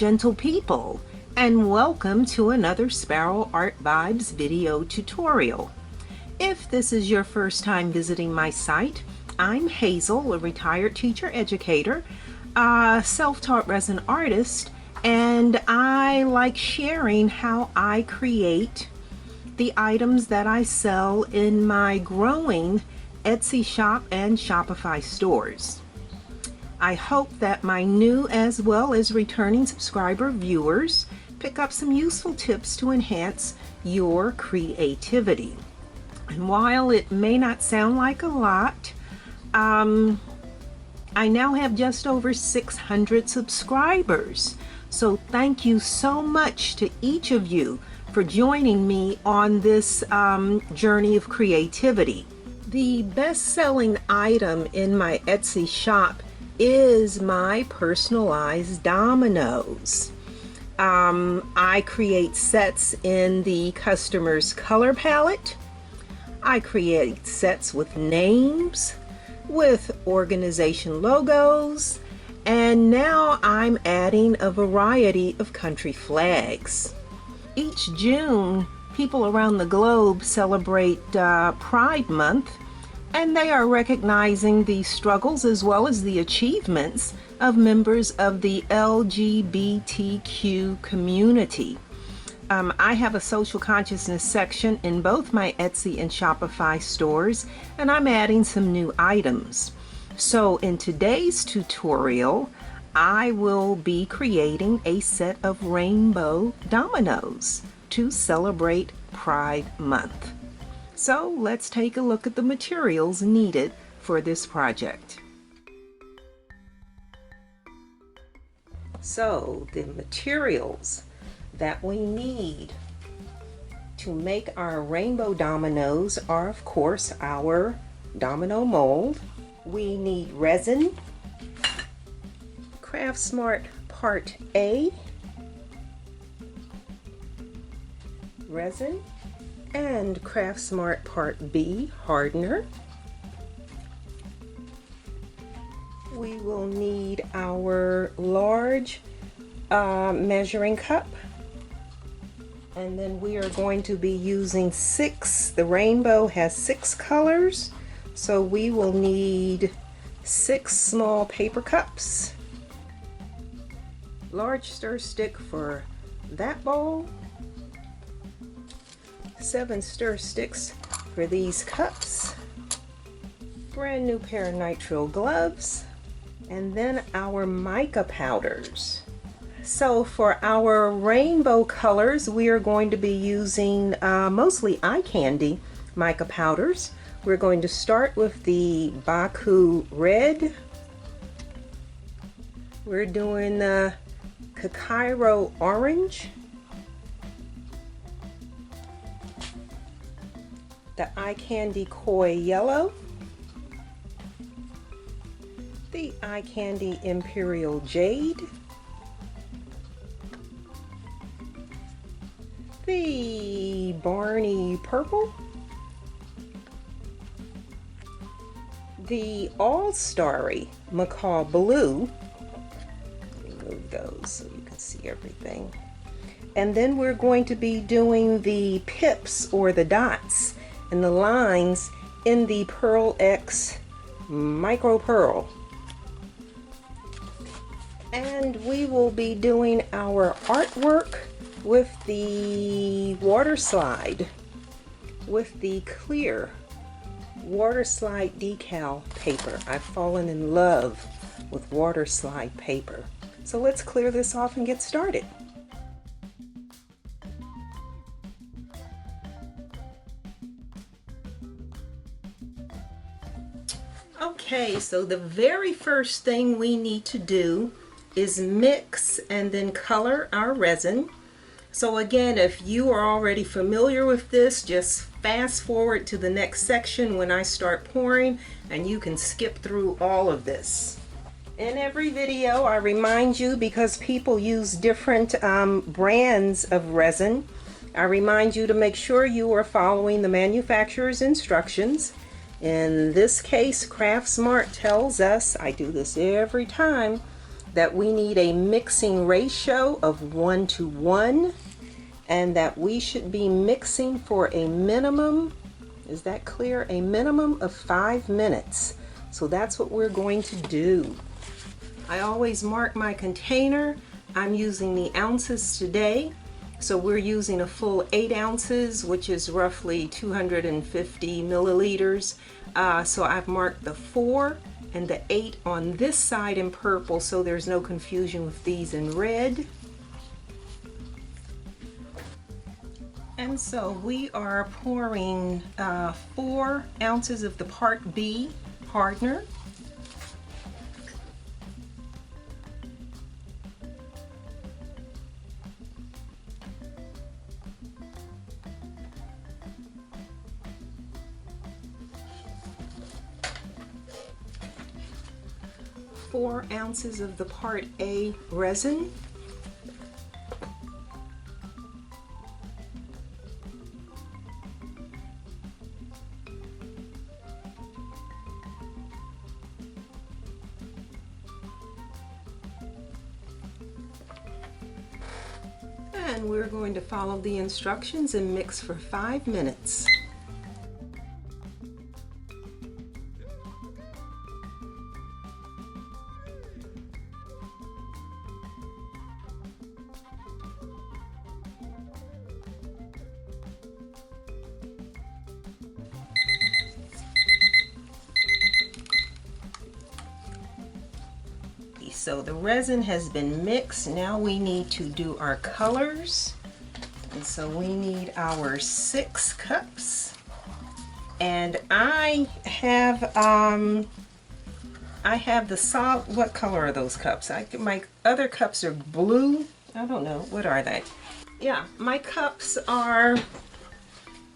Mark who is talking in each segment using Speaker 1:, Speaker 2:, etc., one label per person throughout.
Speaker 1: gentle people, and welcome to another Sparrow Art Vibes video tutorial. If this is your first time visiting my site, I'm Hazel, a retired teacher educator, a self-taught resin artist, and I like sharing how I create the items that I sell in my growing Etsy shop and Shopify stores. I hope that my new as well as returning subscriber viewers pick up some useful tips to enhance your creativity. And while it may not sound like a lot, I now have just over 600 subscribers. So thank you so much to each of you for joining me on this journey of creativity. The best-selling item in my Etsy shop is my personalized dominoes. I create sets in the customer's color palette. I create sets with names, with organization logos, and now I'm adding a variety of country flags. Each June, people around the globe celebrate Pride Month, and they are recognizing the struggles as well as the achievements of members of the LGBTQ community. I have a social consciousness section in both my Etsy and Shopify stores, and I'm adding some new items. So in today's tutorial, I will be creating a set of rainbow dominoes to celebrate Pride Month. So let's take a look at the materials needed for this project. So the materials that we need to make our rainbow dominoes are, of course, our domino mold. We need resin, Craft Smart Part A, resin, and Craft Smart Part B, hardener. We will need our large measuring cup, and then we are going to be using the rainbow has 6 colors, so we will need 6 small paper cups, large stir stick for that bowl, 7 stir sticks for these cups, brand new pair of nitrile gloves, and then our mica powders. So for our rainbow colors, we are going to be using mostly eye candy mica powders. We're going to start with the Baku red. We're doing the Kakairo orange, the eye candy koi yellow, the eye candy imperial jade, the Barney purple, the all-starry macaw blue. Let me move those so you can see everything. And then we're going to be doing the pips or the dots and the lines in the Pearl X micro pearl. And we will be doing our artwork with the water slide, with the clear water slide decal paper. I've fallen in love with water slide paper. So let's clear this off and get started. Okay, so the very first thing we need to do is mix and then color our resin. So again, if you are already familiar with this, just fast forward to the next section when I start pouring, and you can skip through all of this. In every video, I remind you, because people use different brands of resin, I remind you to make sure you are following the manufacturer's instructions. In this case, Craft Smart tells us, I do this every time, that we need a mixing ratio of 1:1, and that we should be mixing for a minimum, is that clear? A minimum of 5 minutes. So that's what we're going to do. I always mark my container. I'm using the ounces today. So we're using a full 8 ounces, which is roughly 250 milliliters. So I've marked the 4 and the 8 on this side in purple, so there's no confusion with these in red. And so we are pouring 4 ounces of the Part B hardener. Four ounces of the Part A resin. And we're going to follow the instructions and mix for 5 minutes. So the resin has been mixed. Now we need to do our colors. And so we need our 6 cups. And I have the solid, what color are those cups? My other cups are blue. I don't know, what are they? Yeah, my cups are,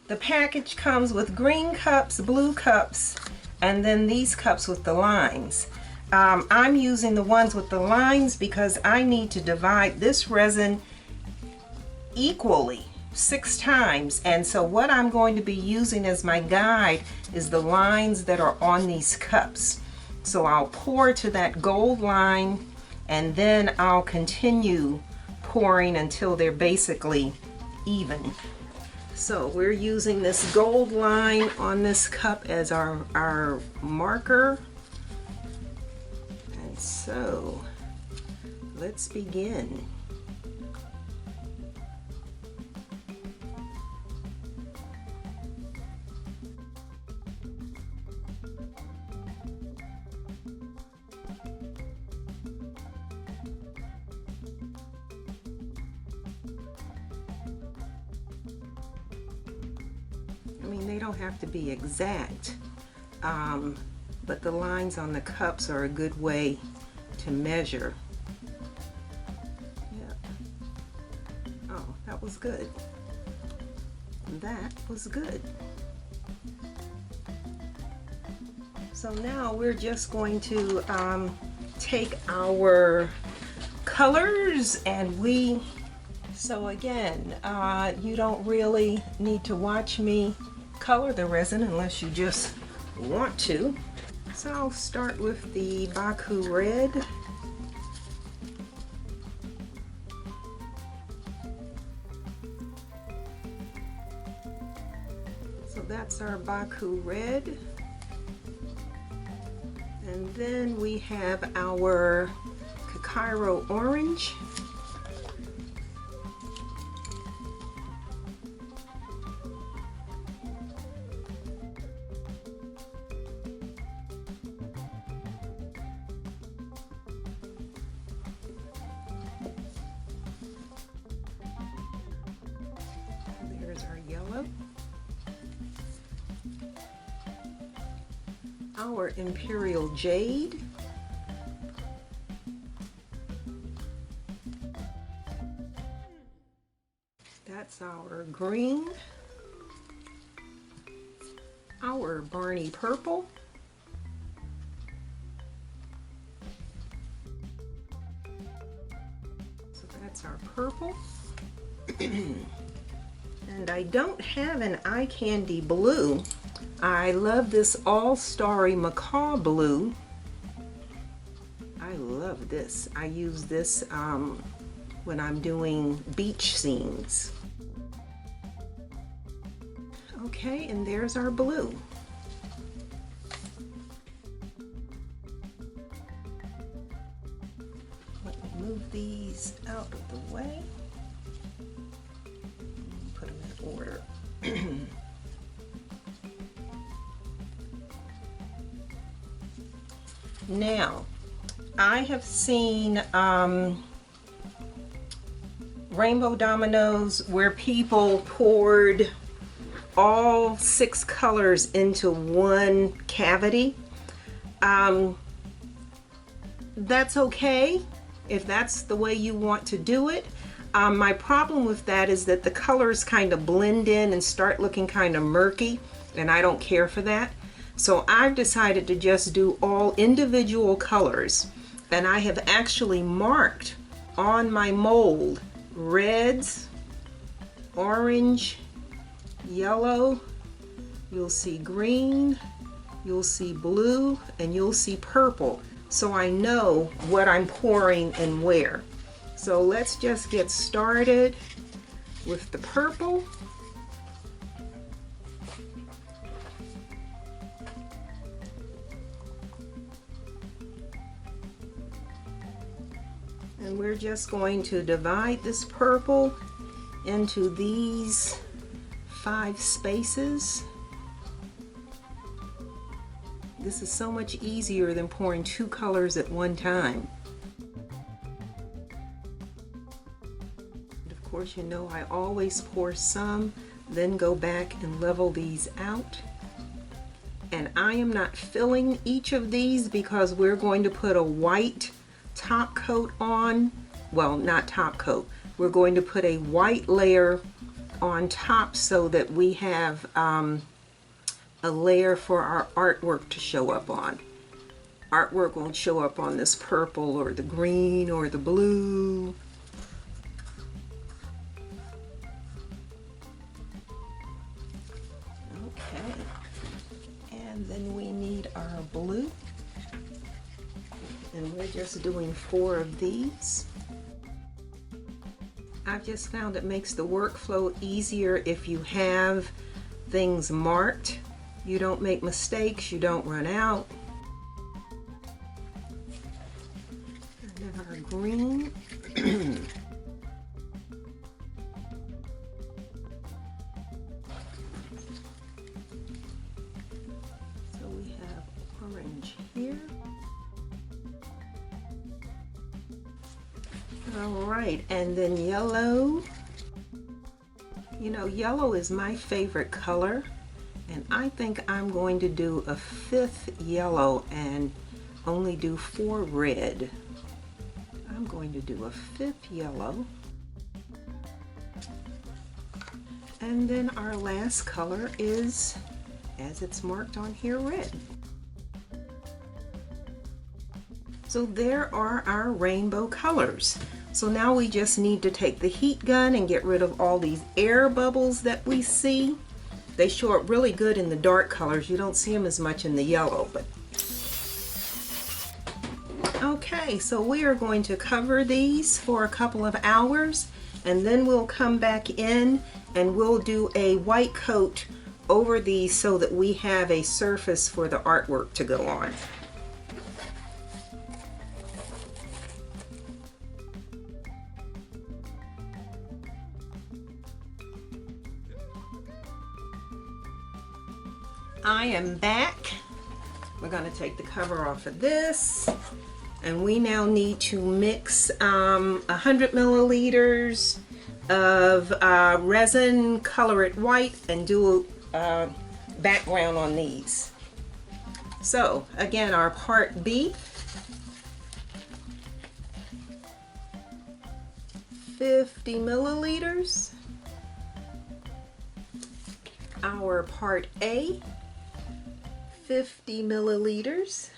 Speaker 1: the package comes with green cups, blue cups, and then these cups with the lines. I'm using the ones with the lines because I need to divide this resin equally 6 times, and so what I'm going to be using as my guide is the lines that are on these cups. So I'll pour to that gold line, and then I'll continue pouring until they're basically even. So we're using this gold line on this cup as our marker. So let's begin. I mean, they don't have to be exact, but the lines on the cups are a good way to measure. Yeah. Oh, that was good. That was good. So now we're just going to take our colors, and so again, you don't really need to watch me color the resin unless you just want to. So I'll start with the Baku red. So that's our Baku red. And then we have our Cairo orange. There's our yellow. Our Imperial Jade. That's our green. Our Barney Purple. So that's our purple. And I don't have an eye candy blue. I love this all starry macaw blue. I love love this. I use this when I'm doing beach scenes. Okay, and there's our blue. Let me move these out of the way. Put them in order. Now, I have seen rainbow dominoes where people poured all 6 colors into one cavity. That's okay if that's the way you want to do it. My problem with that is that the colors kind of blend in and start looking kind of murky, and I don't care for that. So I've decided to just do all individual colors, and I have actually marked on my mold reds, orange, yellow, you'll see green, you'll see blue, and you'll see purple. So I know what I'm pouring and where. So let's just get started with the purple. And we're just going to divide this purple into these 5 spaces. This is so much easier than pouring 2 colors at one time. And of course, you know I always pour some, then go back and level these out. And I am not filling each of these because we're going to put a white top coat on. Well, not top coat. We're going to put a white layer on top so that we have a layer for our artwork to show up on. Artwork won't show up on this purple or the green or the blue. Okay, and then we need our blue, and we're just doing 4 of these. I've just found it makes the workflow easier if you have things marked. You don't make mistakes, you don't run out. And then our green. So we have orange here. All right, and then yellow. You know, yellow is my favorite color, and I think I'm going to do a 5th yellow and only do 4 red. I'm going to do a 5th yellow. And then our last color is, as it's marked on here, red. So there are our rainbow colors. So now we just need to take the heat gun and get rid of all these air bubbles that we see. They show up really good in the dark colors. You don't see them as much in the yellow, but okay, so we are going to cover these for a couple of hours, and then we'll come back in and we'll do a white coat over these so that we have a surface for the artwork to go on. I am back. We're going to take the cover off of this, and we now need to mix 100 milliliters of resin, color it white, and do a background on these. So again, our part B, 50 milliliters. Our part A, 50 milliliters.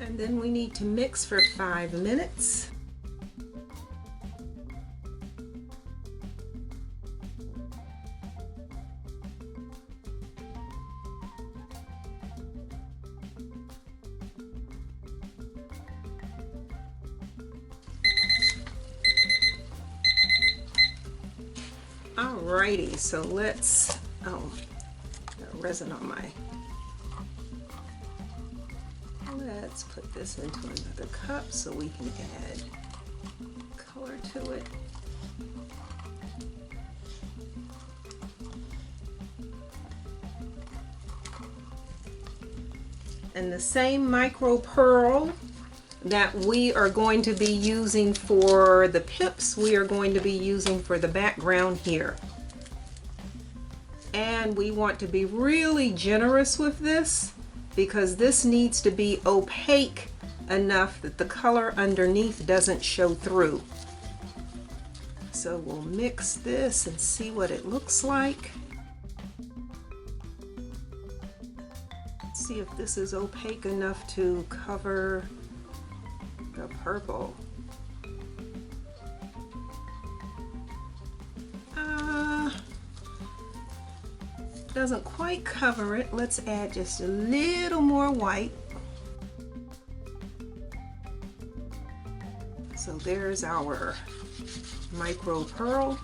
Speaker 1: And then we need to mix for 5 minutes. Alrighty, so let's, got resin on my, let's put this into another cup so we can add color to it. And the same micro pearl that we are going to be using for the pips, we are going to be using for the background here. And we want to be really generous with this because this needs to be opaque enough that the color underneath doesn't show through. So we'll mix this and see what it looks like. Let's see if this is opaque enough to cover the purple. Doesn't quite cover it. Let's add just a little more white. So there's our micro pearl.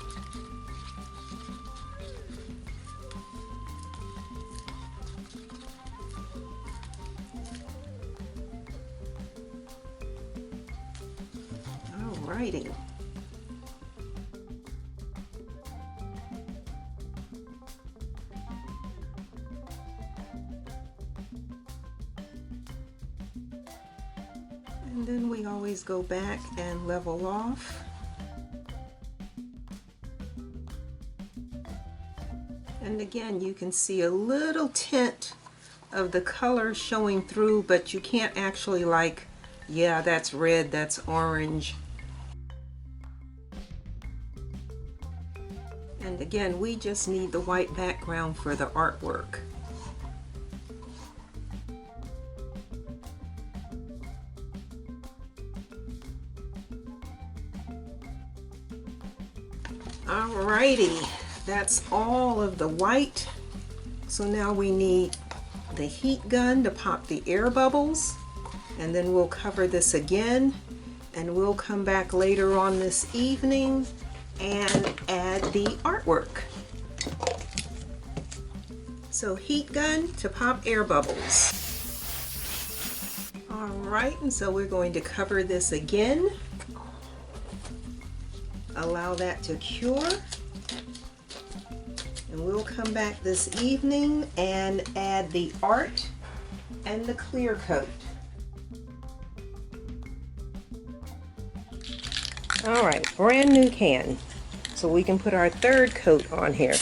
Speaker 1: Alrighty. And then we always go back and level off. And again, you can see a little tint of the color showing through, but you can't actually like, yeah, that's red, that's orange. And again, we just need the white background for the artwork. Alrighty, that's all of the white. So now we need the heat gun to pop the air bubbles, and then we'll cover this again, and we'll come back later on this evening and add the artwork. So heat gun to pop air bubbles. Alright, and so we're going to cover this again. Allow that to cure, and we'll come back this evening and add the art and the clear coat. Alright, brand new can, so we can put our third coat on here.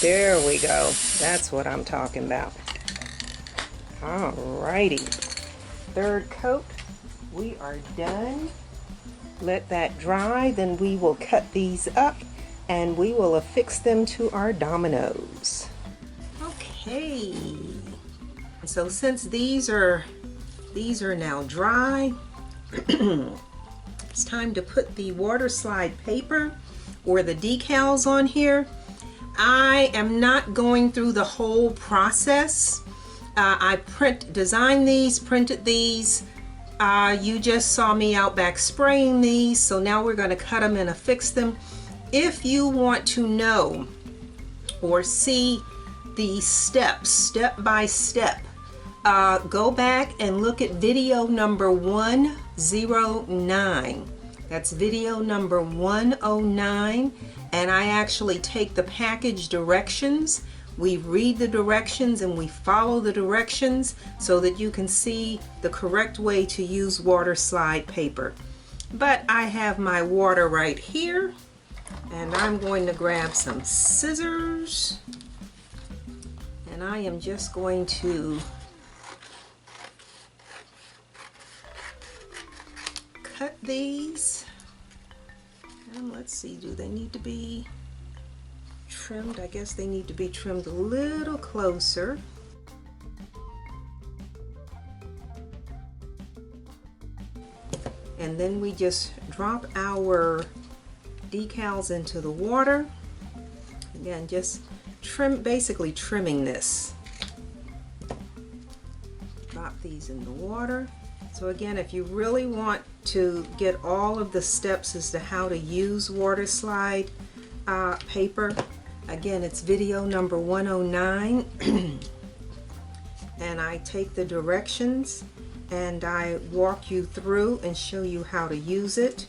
Speaker 1: There we go, that's what I'm talking about. Alrighty, third coat, we are done. Let that dry, then we will cut these up and we will affix them to our dominoes. Okay, so since these are now dry, it's time to put the water slide paper or the decals on here. I am not going through the whole process. I designed these, printed these. You just saw me out back spraying these, so now we're going to cut them and affix them. If you want to know or see the steps, step by step, go back and look at video number 109. That's video number 109, and I actually take the package directions. We read the directions and we follow the directions so that you can see the correct way to use water slide paper. But I have my water right here, and I'm going to grab some scissors, and I am just going to cut these. And let's see, do they need to be trimmed? I guess they need to be trimmed a little closer. And then we just drop our decals into the water. Again, just basically trimming this. Drop these in the water. So again, if you really want to get all of the steps as to how to use water slide paper, again, it's video number 109. And I take the directions and I walk you through and show you how to use it.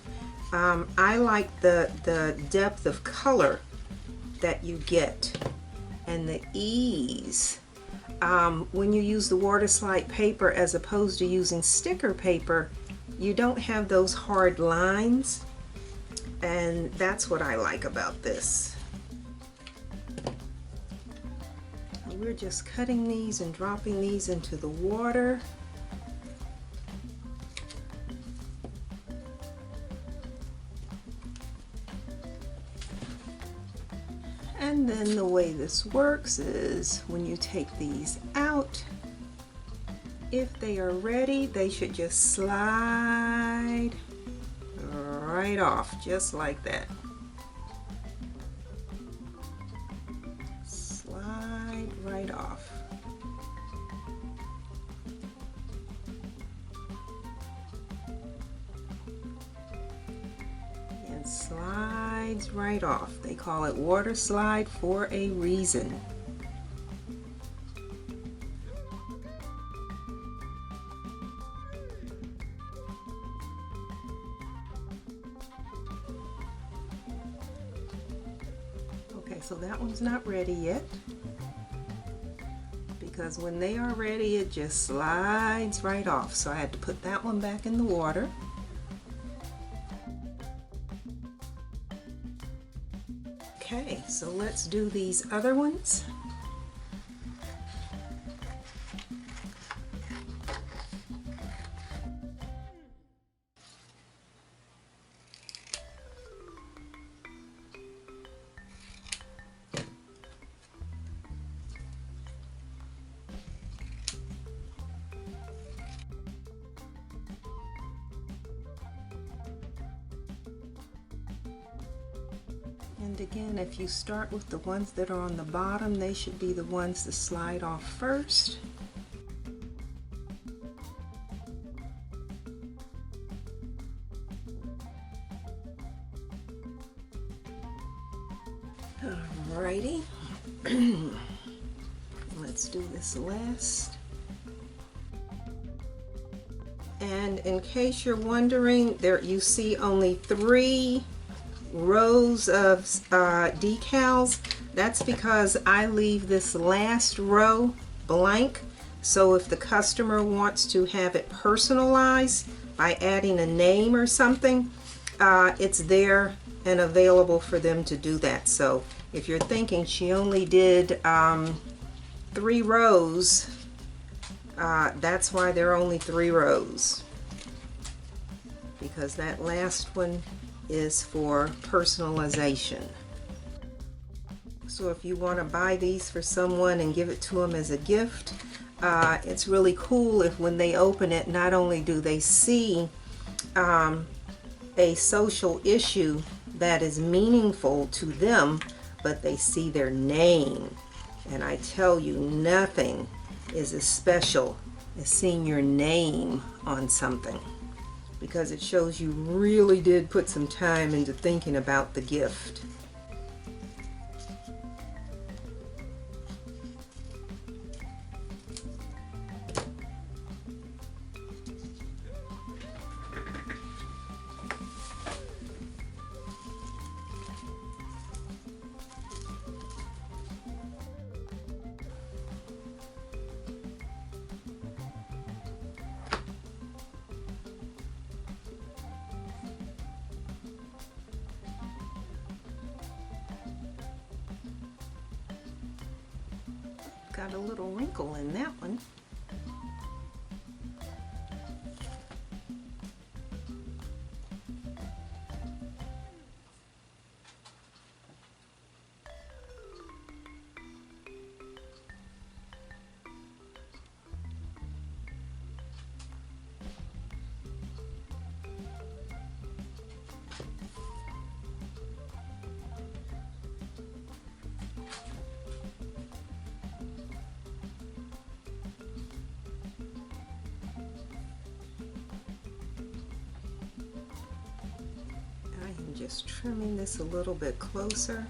Speaker 1: I like the depth of color that you get and the ease. When you use the water slide paper as opposed to using sticker paper, you don't have those hard lines, and that's what I like about this. We're just cutting these and dropping these into the water. And then the way this works is when you take these out, if they are ready, they should just slide right off, just like that. Slide right off. And slides right off. They call it water slide for a reason. Okay, so that one's not ready yet, because when they are ready it just slides right off. So I had to put that one back in the water. Okay, so let's do these other ones. And again, if you start with the ones that are on the bottom, they should be the ones to slide off first. Alrighty. Let's do this last. And in case you're wondering, there you see only 3 rows of decals. That's because I leave this last row blank, so if the customer wants to have it personalized by adding a name or something, it's there and available for them to do that. So if you're thinking she only did 3 rows, that's why there are only 3 rows, because that last one is for personalization. So if you want to buy these for someone and give it to them as a gift, it's really cool if when they open it, not only do they see a social issue that is meaningful to them, but they see their name. And I tell you, nothing is as special as seeing your name on something, because it shows you really did put some time into thinking about the gift. Got a little wrinkle in that one. Just trimming this a little bit closer.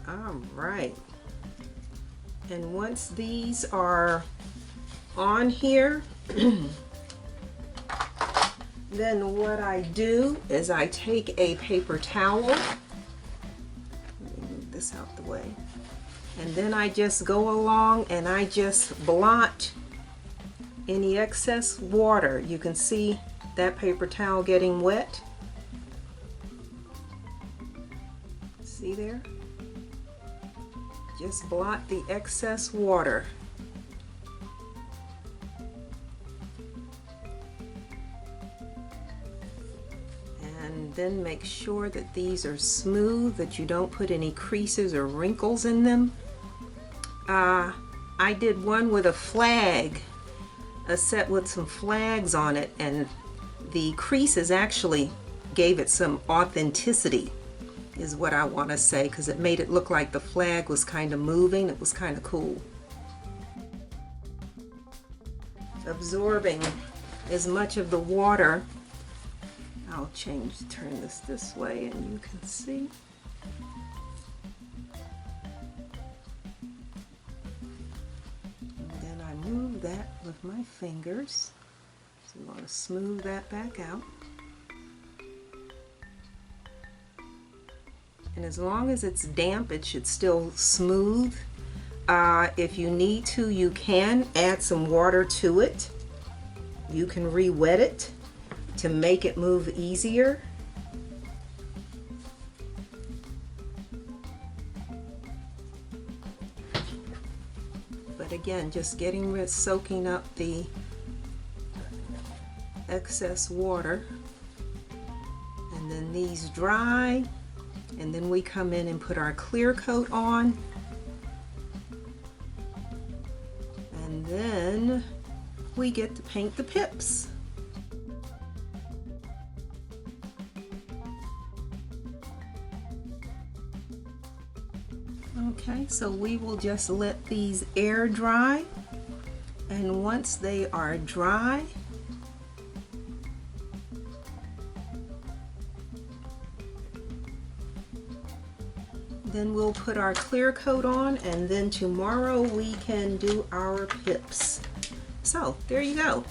Speaker 1: All right, and once these are on here, then what I do is I take a paper towel, let me move this out the way, and then I just go along and I just blot any excess water. You can see that paper towel getting wet. See there? Just blot the excess water. And then make sure that these are smooth, that you don't put any creases or wrinkles in them. I did one with a flag, a set with some flags on it, and the creases actually gave it some authenticity, is what I want to say, because it made it look like the flag was kind of moving. It was kind of cool. Absorbing as much of the water. I'll turn this way and you can see. And then I move that with my fingers. So you want to smooth that back out. And as long as it's damp, it should still smooth. If you need to, you can add some water to it. You can re-wet it to make it move easier. But again, just soaking up the excess water. And then these dry. And then we come in and put our clear coat on. And then we get to paint the pips. Okay, so we will just let these air dry. And once they are dry, then we'll put our clear coat on, and then tomorrow we can do our pips. So there you go.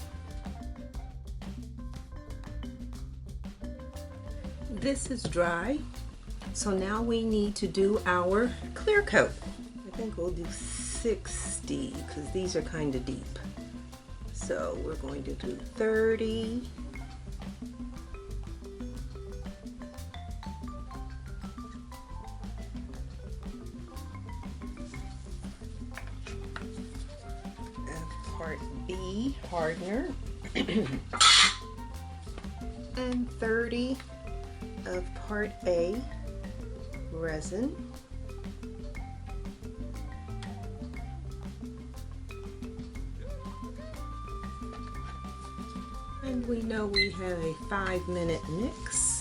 Speaker 1: This is dry, so now we need to do our clear coat. I think we'll do 60 because these are kind of deep. So we're going to do 30. Part B hardener and 30 of part A resin. And we know we have a 5-minute mix.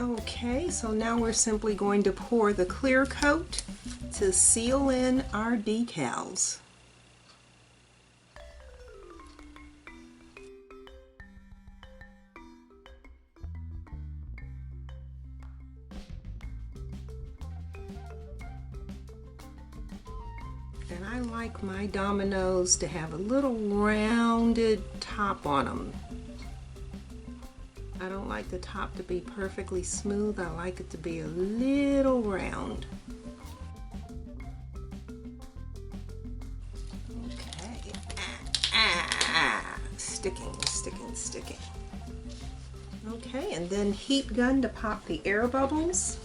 Speaker 1: Okay, so now we're simply going to pour the clear coat to seal in our decals. And I like my dominoes to have a little rounded top on them. I don't like the top to be perfectly smooth. I like it to be a little round. Okay. Sticking. Okay, and then heat gun to pop the air bubbles.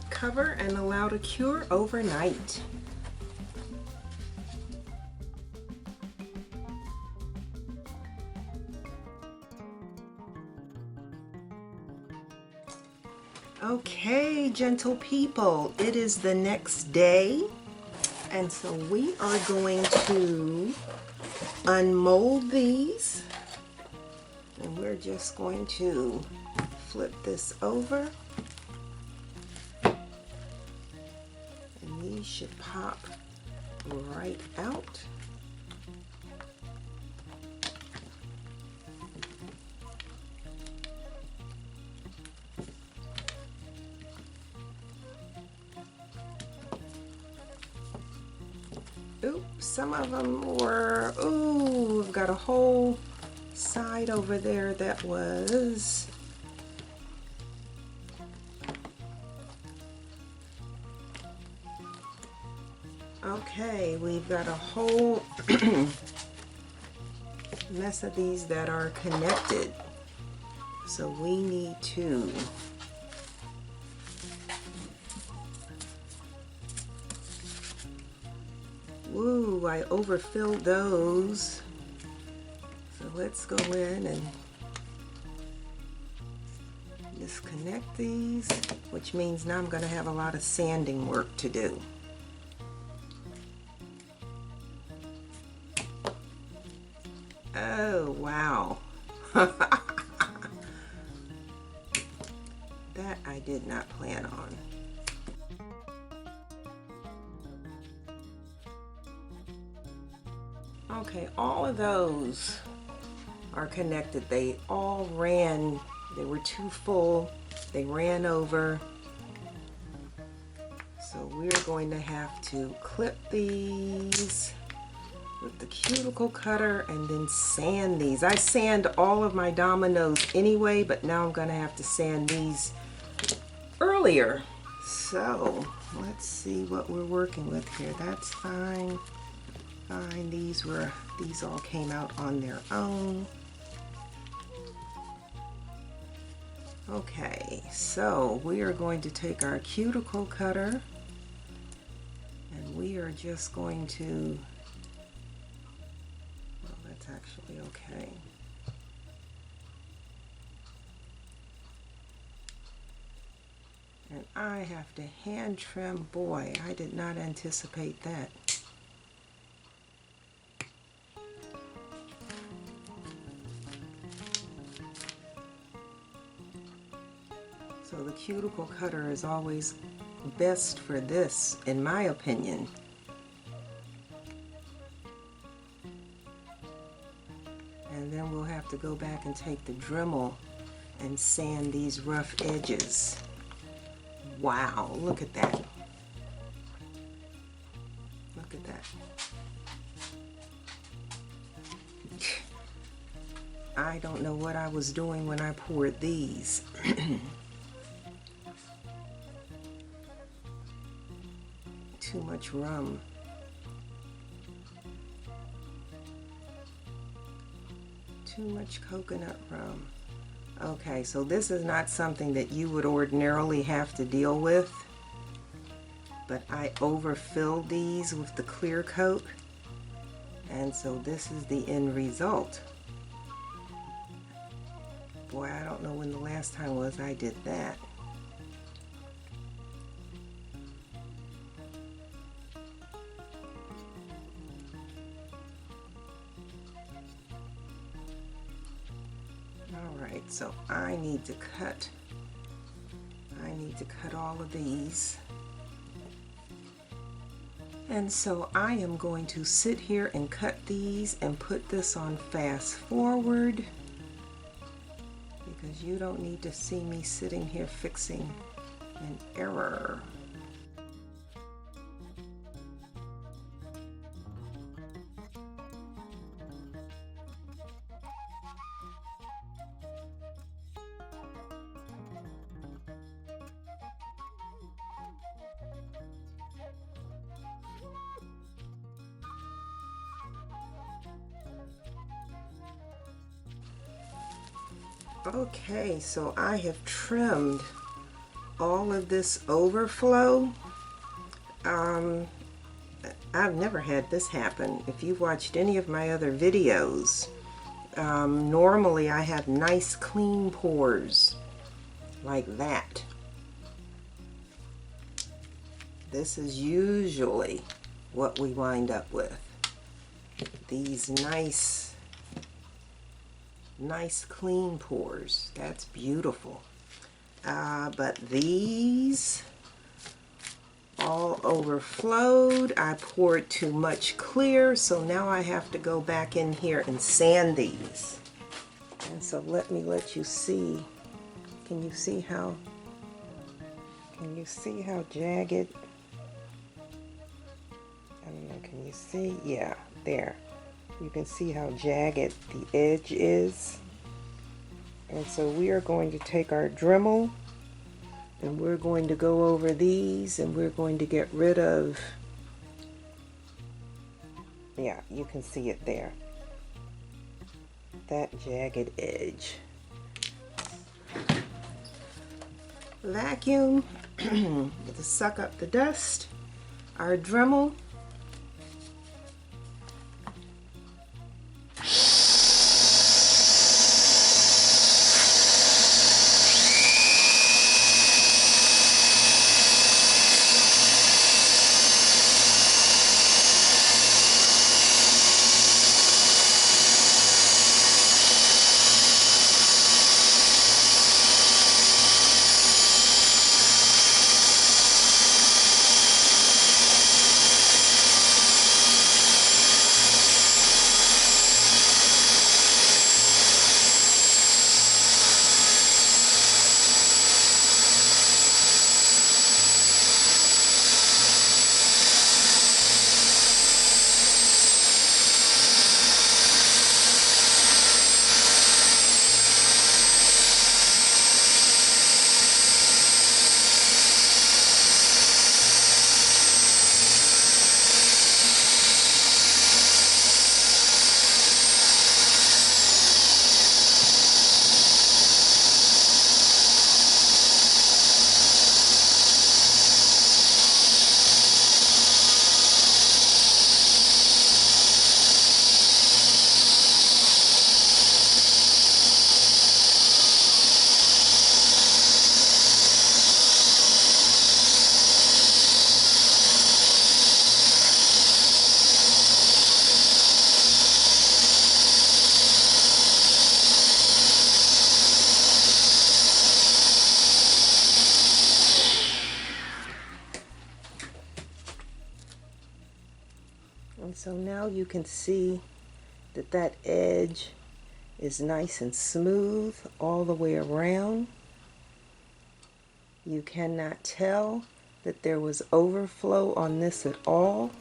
Speaker 1: Cover and allow to cure overnight. Okay, gentle people, it is the next day, and so we are going to unmold these, and we're just going to flip this over, and these should pop right out. Oops, some of them were, ooh, we've got a whole side over there that was, okay, we've got a whole mess of these that are connected. So we need to woo, I overfilled those. So let's go in and disconnect these, which means now I'm going to have a lot of sanding work to do. Oh, wow. That I did not plan on. Okay, all of those are connected. They all ran, they were too full, they ran over. So we're going to have to clip these with the cuticle cutter and then sand these. I sand all of my dominoes anyway, but now I'm going to have to sand these earlier. So let's see what we're working with here. That's fine. Fine. These all came out on their own. Okay, so we are going to take our cuticle cutter and we are just going to, well, that's actually okay. And I have to hand trim. Boy, I did not anticipate that. So the cuticle cutter is always best for this, in my opinion. And then we'll have to go back and take the Dremel and sand these rough edges. Wow, look at that. Look at that. I don't know what I was doing when I poured these. Too much rum. Too much coconut rum. Okay, so this is not something that you would ordinarily have to deal with, but I overfilled these with the clear coat, and so this is the end result. Boy, I don't know when the last time was I did that. Alright, so I need to cut all of these. And so I am going to sit here and cut these and put this on fast forward, because you don't need to see me sitting here fixing an error. Okay, so I have trimmed all of this overflow. I've never had this happen. If you've watched any of my other videos, normally I have nice clean pores like that. This is usually what we wind up with. These nice clean pores. That's beautiful. But these all overflowed. I poured too much clear, so now I have to go back in here and sand these. And so let you see. Can you see how jagged? I don't know, can you see? Yeah, there. You can see how jagged the edge is. And so we are going to take our Dremel and we're going to go over these and we're going to get rid of, yeah, you can see it there, that jagged edge. Vacuum to suck up the dust. Our Dremel. And so now you can see that that edge is nice and smooth all the way around. You cannot tell that there was overflow on this at all.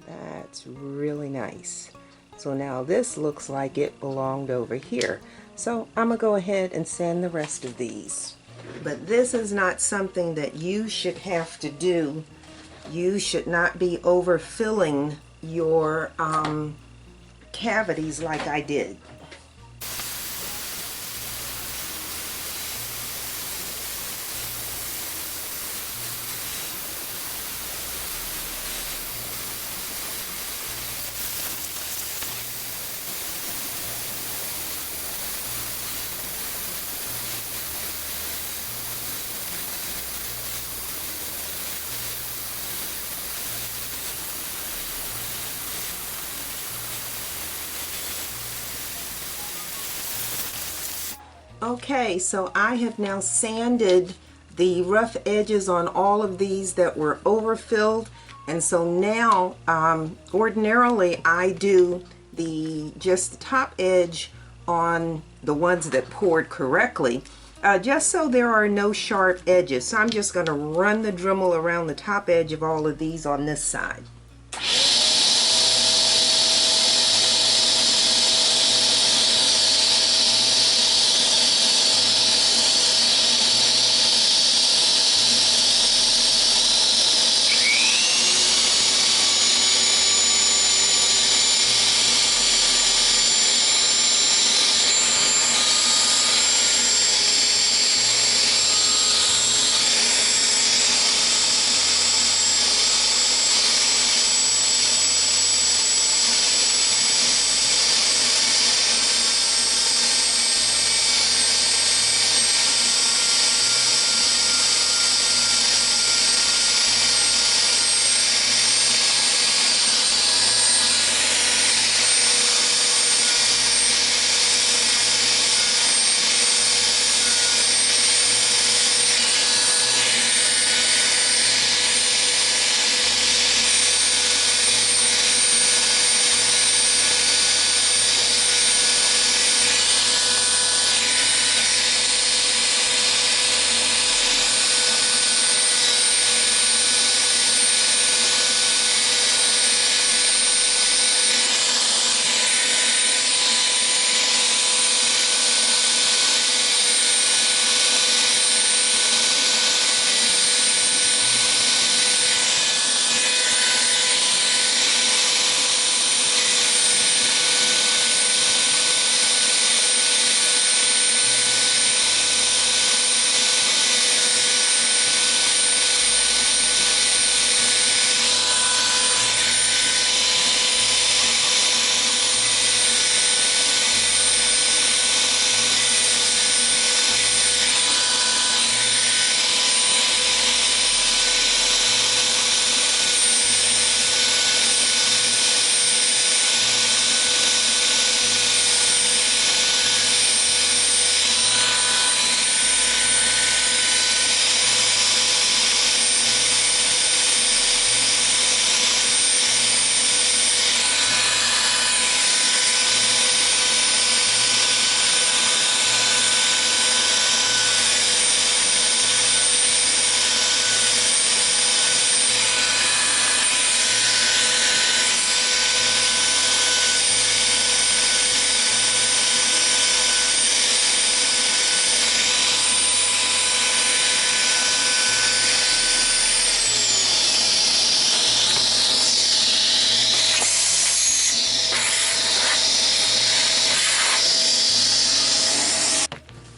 Speaker 1: That's really nice. So now this looks like it belonged over here. So I'm gonna go ahead and sand the rest of these. But this is not something that you should have to do. You should not be overfilling your cavities like I did. Okay, so I have now sanded the rough edges on all of these that were overfilled, and so now ordinarily I do just the top edge on the ones that poured correctly, just so there are no sharp edges. So I'm just going to run the Dremel around the top edge of all of these on this side.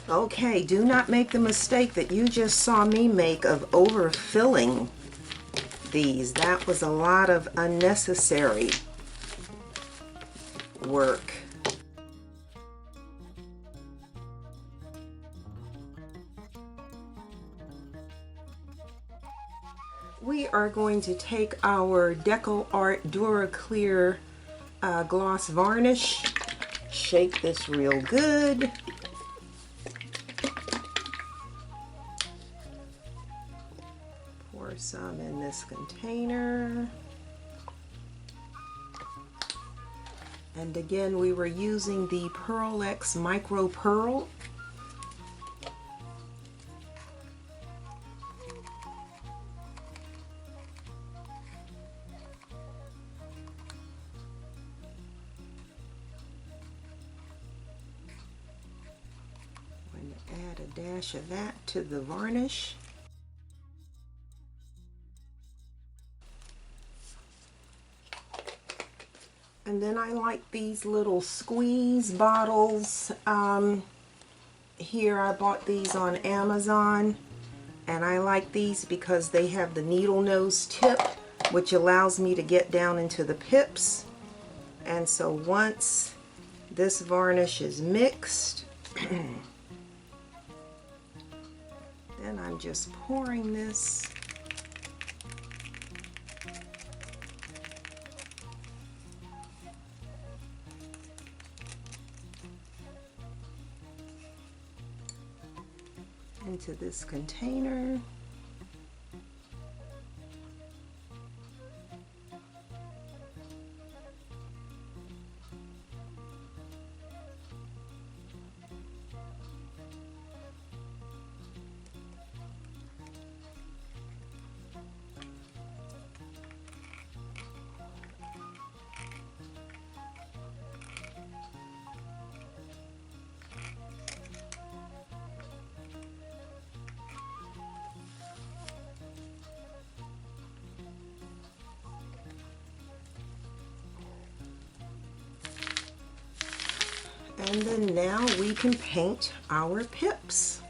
Speaker 1: Okay, do not make the mistake that you just saw me make of overfilling these. That was a lot of unnecessary work. We are going to take our Deco Art Dura Clear gloss varnish, shake this real good. Pour some in this container. And again, we were using the Pearl X Micro Pearl. Add a dash of that to the varnish. And then I like these little squeeze bottles. Here I bought these on Amazon, and I like these because they have the needle nose tip, which allows me to get down into the pips. And so once this varnish is mixed, then I'm just pouring this into this container. And then now we can paint our pips.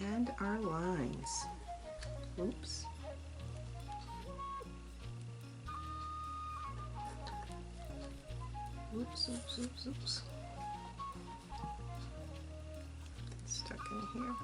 Speaker 1: And our lines. Oops. Oops, oops, oops, oops. It's stuck in here.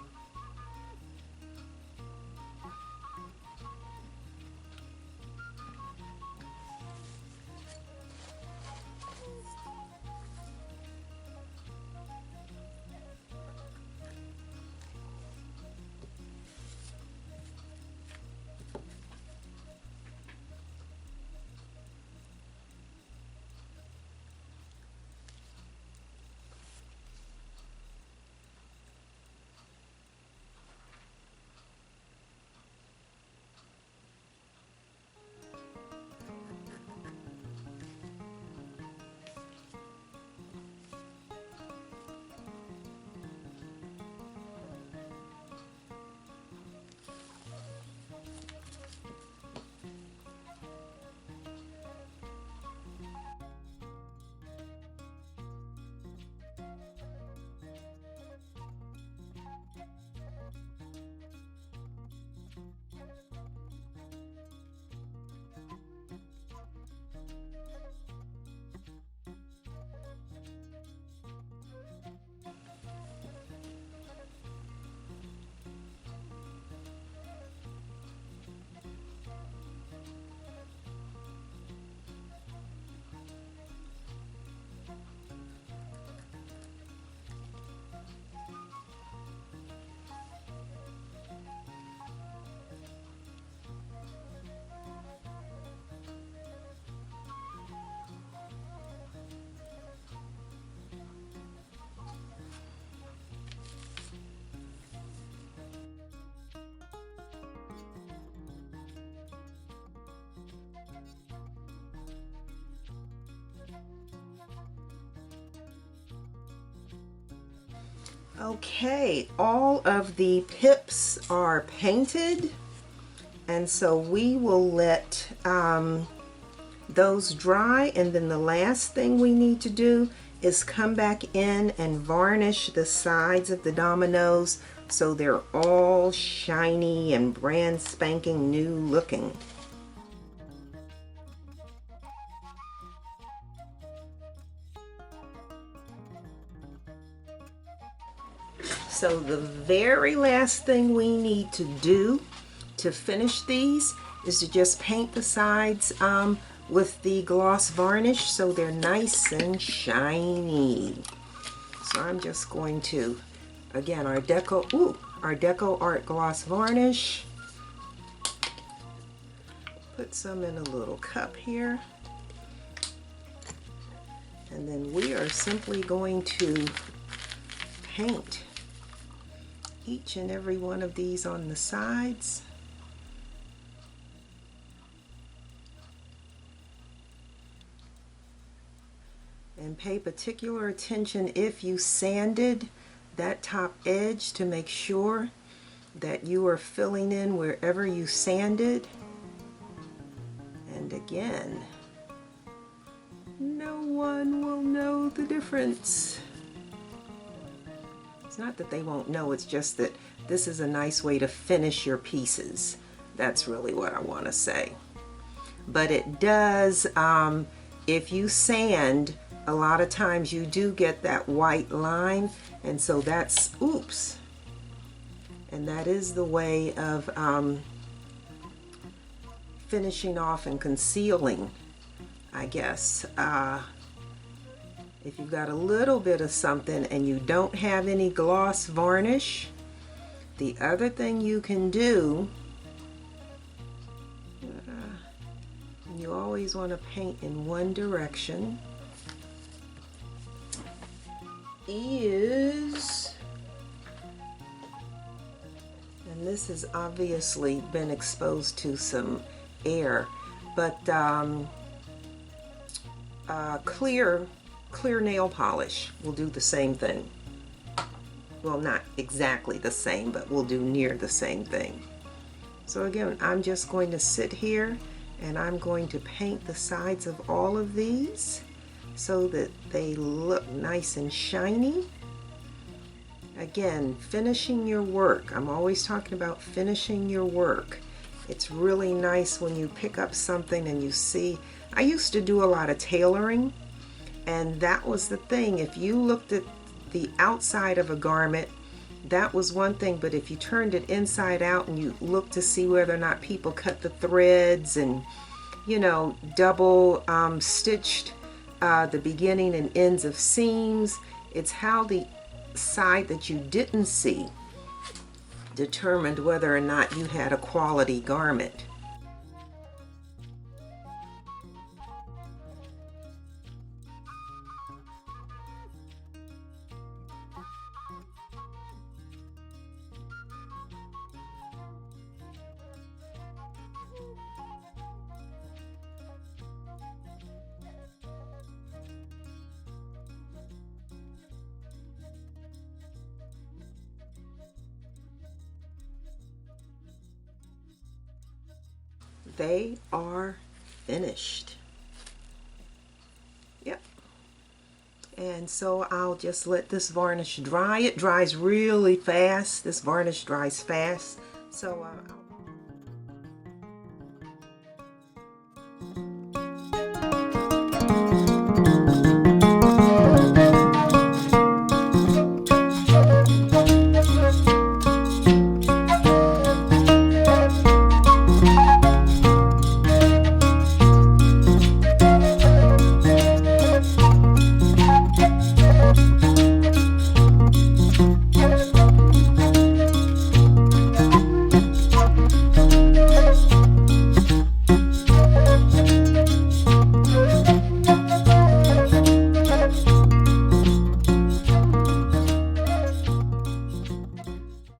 Speaker 1: Okay, all of the pips are painted, and so we will let those dry, and then the last thing we need to do is come back in and varnish the sides of the dominoes so they're all shiny and brand spanking new looking. So the very last thing we need to do to finish these is to just paint the sides with the gloss varnish so they're nice and shiny. So I'm just going to, again, our Deco Art Gloss Varnish. Put some in a little cup here. And then we are simply going to paint each and every one of these on the sides. And pay particular attention if you sanded that top edge to make sure that you are filling in wherever you sanded. And again, no one will know the difference. It's not that they won't know, it's just that this is a nice way to finish your pieces. That's really what I want to say. But it does, if you sand, a lot of times you do get that white line, and so that's, oops. And that is the way of finishing off and concealing, I guess. If you've got a little bit of something and you don't have any gloss varnish, the other thing you can do, you always want to paint in one direction, is, and this has obviously been exposed to some air, but clear nail polish will do the same thing. Well, not exactly the same, but we'll do near the same thing. So again, I'm just going to sit here and I'm going to paint the sides of all of these so that they look nice and shiny. Again, finishing your work. I'm always talking about finishing your work. It's really nice when you pick up something and you see, I used to do a lot of tailoring, and that was the thing. If you looked at the outside of a garment, that was one thing, but if you turned it inside out and you looked to see whether or not people cut the threads and, you know, double stitched the beginning and ends of seams, it's how the side that you didn't see determined whether or not you had a quality garment. They are finished. Yep. And so I'll just let this varnish dry. It dries really fast. This varnish dries fast. So